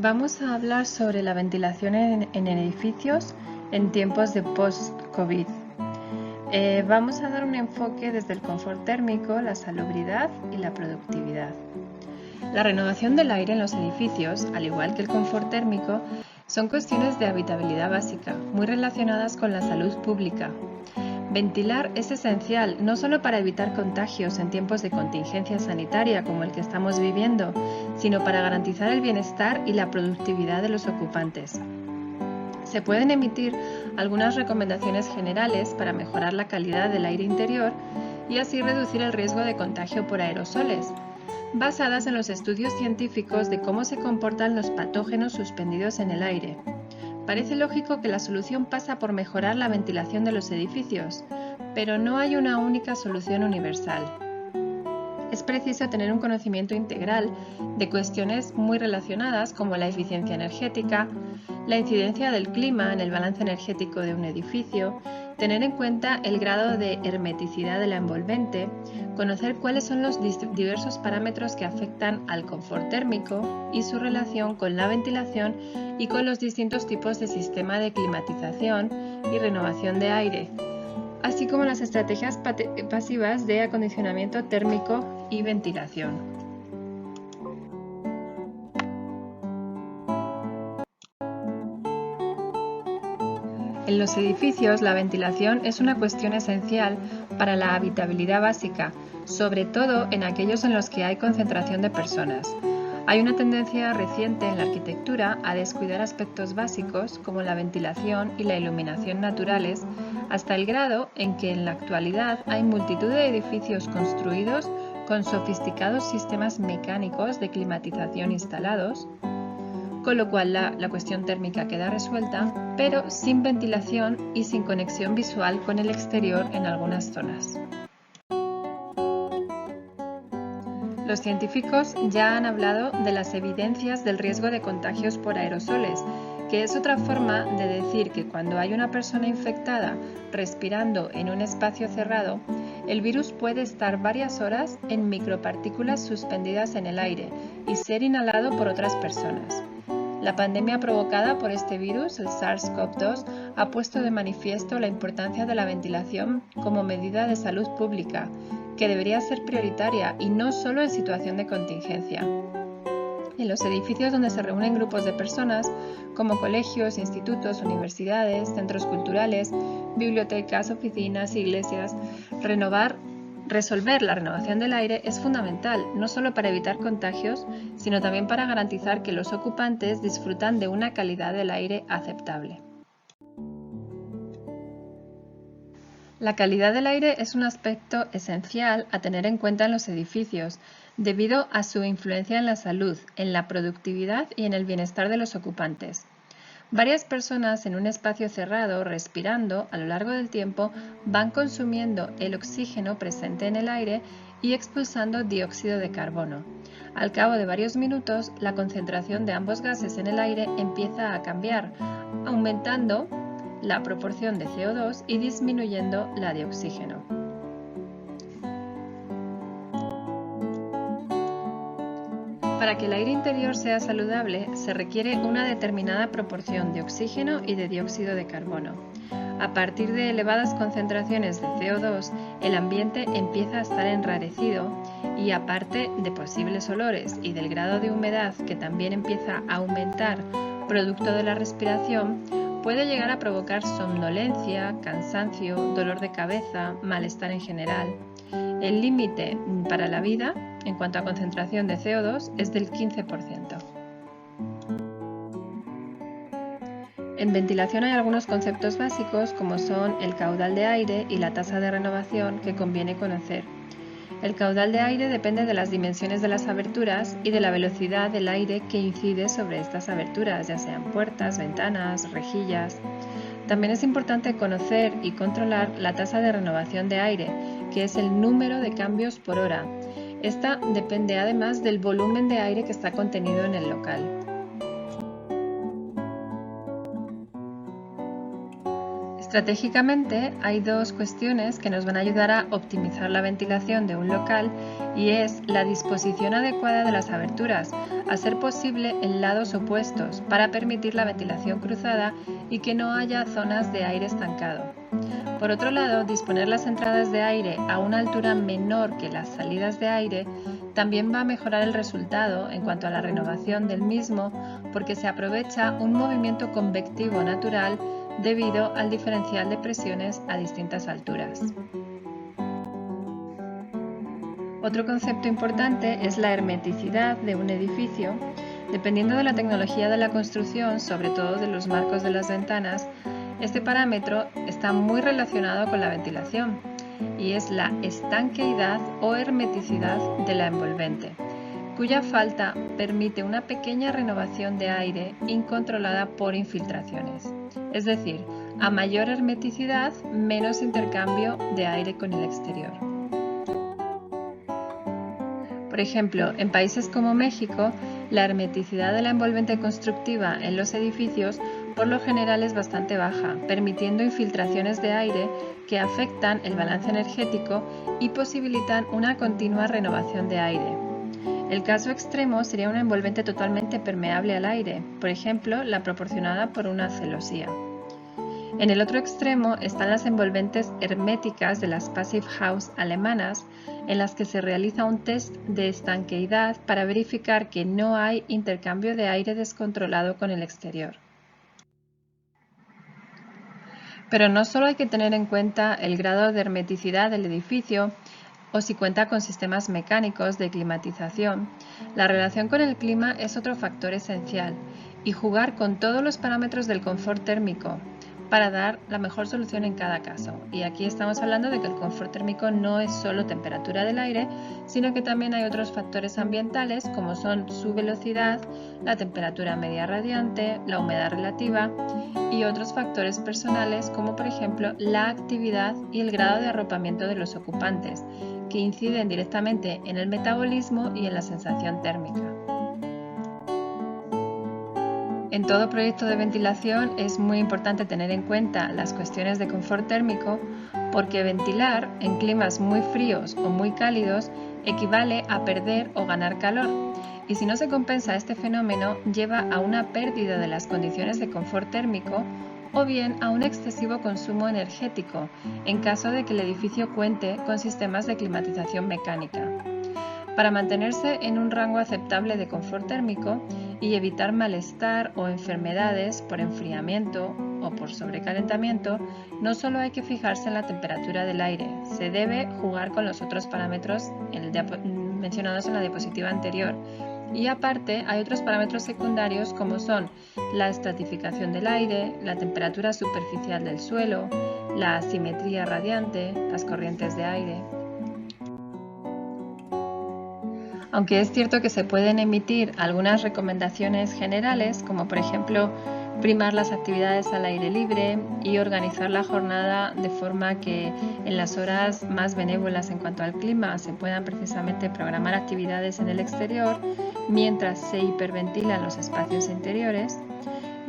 Vamos a hablar sobre la ventilación en edificios en tiempos de post-COVID. Vamos a dar un enfoque desde el confort térmico, la salubridad y la productividad. La renovación del aire en los edificios, al igual que el confort térmico, son cuestiones de habitabilidad básica, muy relacionadas con la salud pública. Ventilar es esencial no solo para evitar contagios en tiempos de contingencia sanitaria como el que estamos viviendo, sino para garantizar el bienestar y la productividad de los ocupantes. Se pueden emitir algunas recomendaciones generales para mejorar la calidad del aire interior y así reducir el riesgo de contagio por aerosoles, basadas en los estudios científicos de cómo se comportan los patógenos suspendidos en el aire. Parece lógico que la solución pasa por mejorar la ventilación de los edificios, pero no hay una única solución universal. Es preciso tener un conocimiento integral de cuestiones muy relacionadas como la eficiencia energética, la incidencia del clima en el balance energético de un edificio, tener en cuenta el grado de hermeticidad de la envolvente, conocer cuáles son los diversos parámetros que afectan al confort térmico y su relación con la ventilación y con los distintos tipos de sistema de climatización y renovación de aire, así como las estrategias pasivas de acondicionamiento térmico y ventilación. En los edificios, la ventilación es una cuestión esencial para la habitabilidad básica, sobre todo en aquellos en los que hay concentración de personas. Hay una tendencia reciente en la arquitectura a descuidar aspectos básicos como la ventilación y la iluminación naturales, hasta el grado en que en la actualidad hay multitud de edificios construidos con sofisticados sistemas mecánicos de climatización instalados, con lo cual la cuestión térmica queda resuelta, pero sin ventilación y sin conexión visual con el exterior en algunas zonas. Los científicos ya han hablado de las evidencias del riesgo de contagios por aerosoles, que es otra forma de decir que cuando hay una persona infectada respirando en un espacio cerrado, el virus puede estar varias horas en micropartículas suspendidas en el aire y ser inhalado por otras personas. La pandemia provocada por este virus, el SARS-CoV-2, ha puesto de manifiesto la importancia de la ventilación como medida de salud pública, que debería ser prioritaria y no solo en situación de contingencia. En los edificios donde se reúnen grupos de personas, como colegios, institutos, universidades, centros culturales, bibliotecas, oficinas, iglesias, resolver la renovación del aire es fundamental, no solo para evitar contagios, sino también para garantizar que los ocupantes disfrutan de una calidad del aire aceptable. La calidad del aire es un aspecto esencial a tener en cuenta en los edificios, debido a su influencia en la salud, en la productividad y en el bienestar de los ocupantes. Varias personas en un espacio cerrado, respirando, a lo largo del tiempo, van consumiendo el oxígeno presente en el aire y expulsando dióxido de carbono. Al cabo de varios minutos, la concentración de ambos gases en el aire empieza a cambiar, aumentando la proporción de CO2 y disminuyendo la de oxígeno. Para que el aire interior sea saludable, se requiere una determinada proporción de oxígeno y de dióxido de carbono. A partir de elevadas concentraciones de CO2, el ambiente empieza a estar enrarecido y, aparte de posibles olores y del grado de humedad que también empieza a aumentar producto de la respiración, puede llegar a provocar somnolencia, cansancio, dolor de cabeza, malestar en general. El límite para la vida, en cuanto a concentración de CO2, es del 15%. En ventilación hay algunos conceptos básicos como son el caudal de aire y la tasa de renovación que conviene conocer. El caudal de aire depende de las dimensiones de las aberturas y de la velocidad del aire que incide sobre estas aberturas, ya sean puertas, ventanas, rejillas. También es importante conocer y controlar la tasa de renovación de aire, que es el número de cambios por hora. Esta depende además del volumen de aire que está contenido en el local. Estratégicamente, hay dos cuestiones que nos van a ayudar a optimizar la ventilación de un local y es la disposición adecuada de las aberturas, a ser posible en lados opuestos para permitir la ventilación cruzada y que no haya zonas de aire estancado. Por otro lado, disponer las entradas de aire a una altura menor que las salidas de aire también va a mejorar el resultado en cuanto a la renovación del mismo porque se aprovecha un movimiento convectivo natural debido al diferencial de presiones a distintas alturas. Otro concepto importante es la hermeticidad de un edificio. Dependiendo de la tecnología de la construcción, sobre todo de los marcos de las ventanas, este parámetro está muy relacionado con la ventilación y es la estanqueidad o hermeticidad de la envolvente, cuya falta permite una pequeña renovación de aire incontrolada por infiltraciones. Es decir, a mayor hermeticidad, menos intercambio de aire con el exterior. Por ejemplo, en países como México, la hermeticidad de la envolvente constructiva en los edificios por lo general es bastante baja, permitiendo infiltraciones de aire que afectan el balance energético y posibilitan una continua renovación de aire. El caso extremo sería una envolvente totalmente permeable al aire, por ejemplo, la proporcionada por una celosía. En el otro extremo están las envolventes herméticas de las Passive House alemanas, en las que se realiza un test de estanqueidad para verificar que no hay intercambio de aire descontrolado con el exterior. Pero no solo hay que tener en cuenta el grado de hermeticidad del edificio o si cuenta con sistemas mecánicos de climatización. La relación con el clima es otro factor esencial y jugar con todos los parámetros del confort térmico para dar la mejor solución en cada caso. Y aquí estamos hablando de que el confort térmico no es solo temperatura del aire, sino que también hay otros factores ambientales como son su velocidad, la temperatura media radiante, la humedad relativa y otros factores personales como por ejemplo la actividad y el grado de arropamiento de los ocupantes, que inciden directamente en el metabolismo y en la sensación térmica. En todo proyecto de ventilación es muy importante tener en cuenta las cuestiones de confort térmico porque ventilar en climas muy fríos o muy cálidos equivale a perder o ganar calor y si no se compensa este fenómeno lleva a una pérdida de las condiciones de confort térmico o bien a un excesivo consumo energético en caso de que el edificio cuente con sistemas de climatización mecánica. Para mantenerse en un rango aceptable de confort térmico y evitar malestar o enfermedades por enfriamiento o por sobrecalentamiento, no solo hay que fijarse en la temperatura del aire, se debe jugar con los otros parámetros mencionados en la diapositiva anterior. Y aparte hay otros parámetros secundarios como son la estratificación del aire, la temperatura superficial del suelo, la asimetría radiante, las corrientes de aire. Aunque es cierto que se pueden emitir algunas recomendaciones generales, como por ejemplo primar las actividades al aire libre y organizar la jornada de forma que en las horas más benévolas en cuanto al clima se puedan precisamente programar actividades en el exterior mientras se hiperventilan los espacios interiores,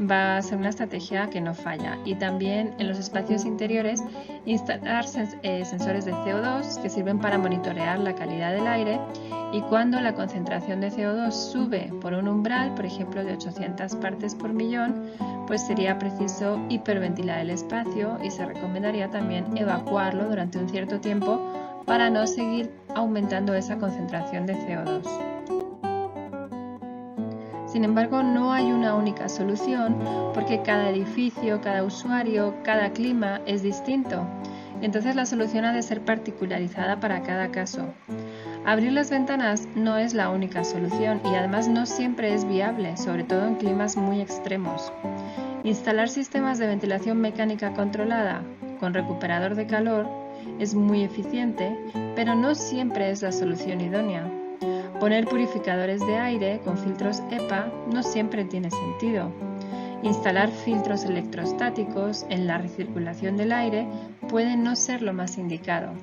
va a ser una estrategia que no falla. Y también en los espacios interiores instalar sensores de CO2 que sirven para monitorear la calidad del aire y cuando la concentración de CO2 sube por un umbral, por ejemplo de 800 partes por millón, pues sería preciso hiperventilar el espacio y se recomendaría también evacuarlo durante un cierto tiempo para no seguir aumentando esa concentración de CO2. Sin embargo, no hay una única solución porque cada edificio, cada usuario, cada clima es distinto. Entonces la solución ha de ser particularizada para cada caso. Abrir las ventanas no es la única solución y además no siempre es viable, sobre todo en climas muy extremos. Instalar sistemas de ventilación mecánica controlada con recuperador de calor es muy eficiente, pero no siempre es la solución idónea. Poner purificadores de aire con filtros EPA no siempre tiene sentido. Instalar filtros electrostáticos en la recirculación del aire puede no ser lo más indicado.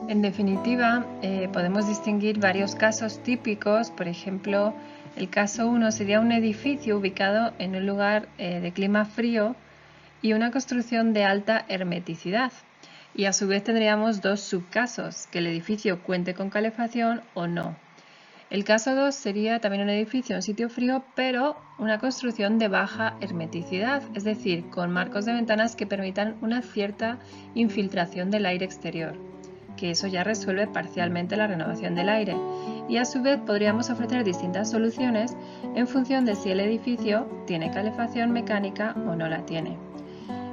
En definitiva, podemos distinguir varios casos típicos. Por ejemplo, el caso 1 sería un edificio ubicado en un lugar de clima frío y una construcción de alta hermeticidad. Y a su vez tendríamos dos subcasos, que el edificio cuente con calefacción o no. El caso 2 sería también un edificio en sitio frío, pero una construcción de baja hermeticidad, es decir, con marcos de ventanas que permitan una cierta infiltración del aire exterior, que eso ya resuelve parcialmente la renovación del aire. Y a su vez podríamos ofrecer distintas soluciones en función de si el edificio tiene calefacción mecánica o no la tiene.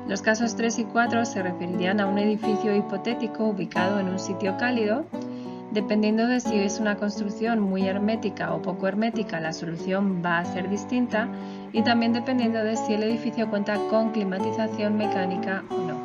Los casos 3 y 4 se referirían a un edificio hipotético ubicado en un sitio cálido. Dependiendo de si es una construcción muy hermética o poco hermética, la solución va a ser distinta, y también dependiendo de si el edificio cuenta con climatización mecánica o no.